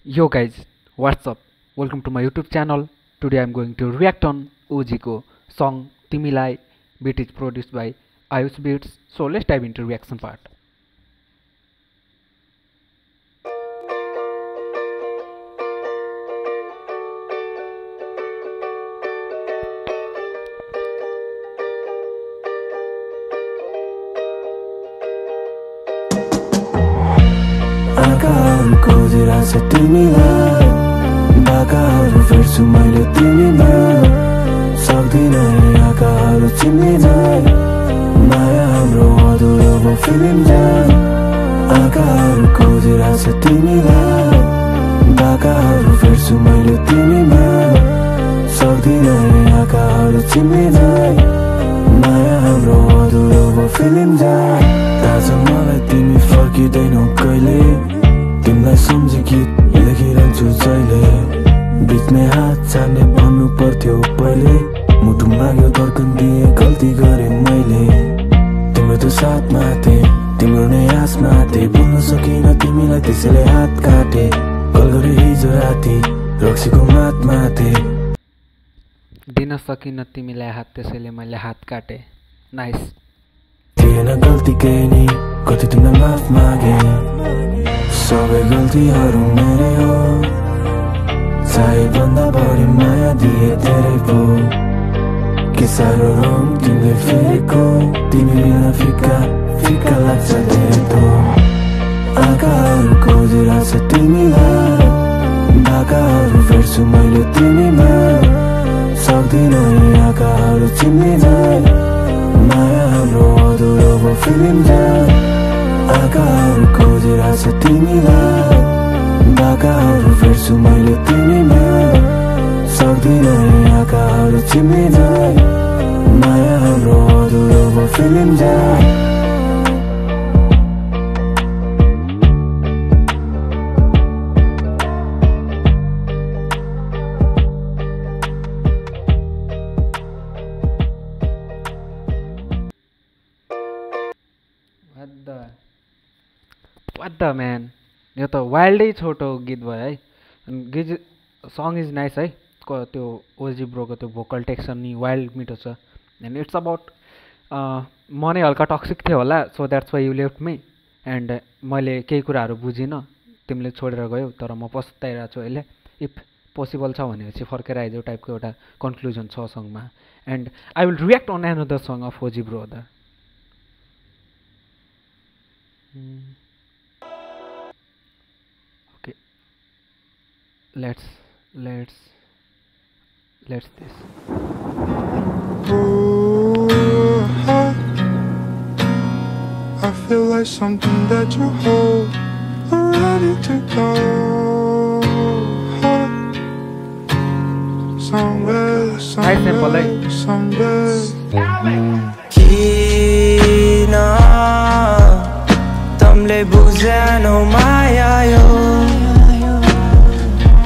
Yo guys, what's up? Welcome to my YouTube channel. Today I'm going to react on Ojiko song Timilai. Beat is produced by Ayush Beats. So let's dive into reaction part. आँखाहरू खोजिरहेछ तिमीलाई बाकाहरू फेर्छु मैले तिमीमा सक्दिनँ आँखाहरू चिन्दिन माया हाम्रो अधुरो भयो film जान आँखाहरू खोजिरहेछ तिमीलाई बाकाहरू फेर्छु मैले तिमीमा सक्दिनँ आँखाहरू चिन्दिन माया हाम्रो अधुरो भयो फिल्म जान आज मलाई तिमी फर्किँदैनौ कहिले तिमीलाई सम्झी गीत लेखिरहन्छु जहिले बिचमै हात चाड्ने भन्नु पर्थ्यो पहिले मुटु माग्यो धर्कन दिए गल्ती गरेँ मैले तिम्रो त साथमा थिए तिम्रो नै आसमा थिए बोल्न सकिनँ तिमीलाई त्यसैले हात काटे कल गरे हिजो राति रक्सीको मातमा थिए दिन सकिन तिमीलाई हात त्यसैले मैले हात काटे नाइस थिएन गल्ती केही नि कति तिमीलाई माफ मागे सबै गल्तीहरू मेरै हो चाहे भन्दा बढी माया दिए धेरै पो के साह्रो रङ तिमीले फेरेको तिमी बिना फिक्का फिक्का लाग्छ धेरै आँखाहरू खोजिरहेछ तिमीलाई बाकाहरू फेर्छु मैले तिमीमा सक्दिनँ आँखाहरू चिन्दिन माया हाम्रो अधुरो भयो फिल्म जान आँखाहरू खोजिरहेछ तिमीलाई बाकाहरू फेर्छु मैले तिमीमा सक्दिनँ आँखाहरू चिन्दिन माया हाम्रो अधुरो भयो फिल्म जान What the man? यो त वाइल्डै छोटो गीत भयो है गीत सङ इज नाइस है त्यो ओजी ब्रोको त्यो भोकल टेक्सन नि वाइल्ड मिठो छ एन्ड इट्स अबाउट म नै हल्का टक्सिक थियो होला so that's why you left me and मैले केही कुराहरू बुझिनँ तिमीले छोडेर गयौ तर म पस्ताइरहेको छु अहिले इफ पोसिबल छ भनेपछि फर्केर आइज टाइपको एउटा कन्क्लुजन छ सङमा and I will react on another song of OG bro the let's this I feel like something that you hold ready to go somewhere किन तमले बुझेनौ माया यो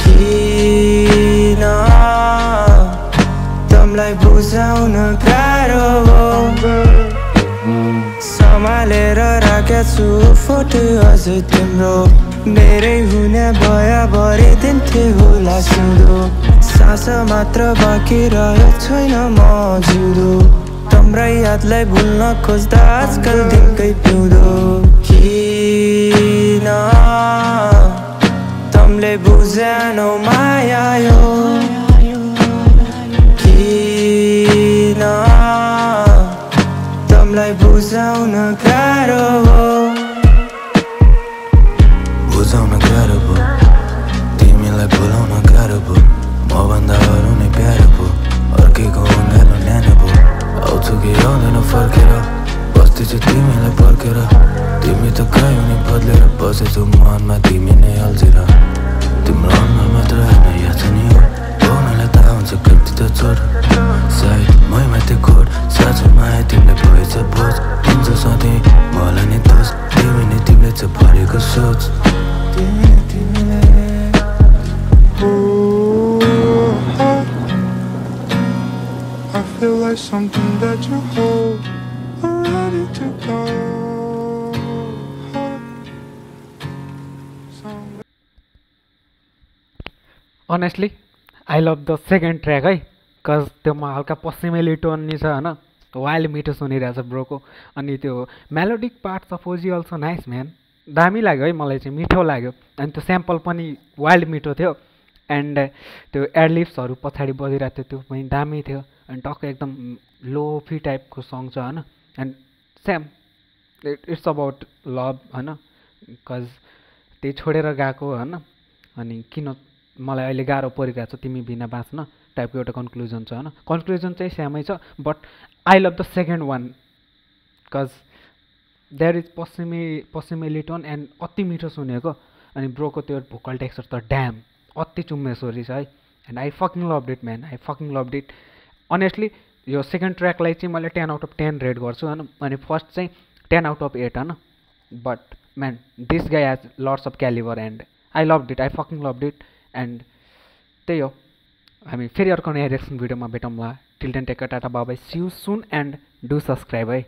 किन तमलाई बुझाउन गाह्रो सम्हालेर राखेछु फोटो अझै तिम्रो मेरै हुने भयाभरि दिन थियो होला सिउँदो सास मात्र बाँकी रह्यो छैन म जिउँदो तम्रै यादलाई भुल्न खोज्दा आजकल दिनकै पिउँदो किन तमले बुझेनौ माया यो किन तमलाई बुझाउन गाह्रो बुझाउन गाह्रो भयो तिमीलाई बोलाउन गाह्रो भयो मभन्दा अरू नै प्यारो भयो अर्कैको अँगालो न्यानो भयो आउँछु कि आउँदैन फर्केर बस्दैछु तिमीलाई पर्खेर तिमी त गयो नि बदलेर बसेछु मनमा तिमी नै अल्झेर तिम्रो अनुहार मात्र होइन याद छ नि हो पाउनलाई थाहा हुन्छ कति त चोट सायद मै माथि खोट साँचो माया तिमीलाई भएछ बोझ हुन्छ सधैँ मलाई नै दोष तिमी नै तिमीले चाहिँ भरेको सोच I feel like something that you hold ready to go honestly I love the second track है, कज त्योमा हल्का पश्चिमेली टोन नि छ होइन, वाइल्ड मिठो सुनिरहेछ ब्रोको। अनि त्यो मेलोडिक पार्ट्स अफ ओजी अल्सो नाइस म्यान, दामी लाग्यो है मलाई चाहिँ, मिठो लाग्यो। अनि त्यो स्याम्पल पनि वाइल्ड मिठो थियो, एन्ड त्यो एडलिप्सहरू पछाडि बजिरहेको थियो त्यो पनि दामी थियो। अनि टक्क एकदम लोफी टाइपको सङ छ होइन, and same it's about love होइन, कज त्यही छोडेर गएको होइन, अनि किन मलाई अहिले गाह्रो परिरहेको छ तिमी बिना बाँच्न टाइपको एउटा कन्क्लुजन छ होइन। कन्क्लुजन चाहिँ सेमै छ, but I love the second one cause there is पश्चिमेली टोन एन्ड अति मिठो सुनेको। अनि ब्रोको त्यो भोकल टेक्सचर त ड्याम अति चुम्मेश्वरी छ है, and I fucking love it man, I fucking love it. Honestly यो सेकेन्ड ट्र्याकलाई चाहिँ मैले 10 आउट अफ 10 रेट गर्छु होइन, अनि फर्स्ट चाहिँ 10 आउट अफ 8 होइन। But man this guy has lots of calibre and I love it, I fucking love it. And त्यही हो, हामी फेरि अर्को नयाँ रिएक्सन भिडियोमा भेटौँला। Till then take tata bye, see you soon and do subscribe है।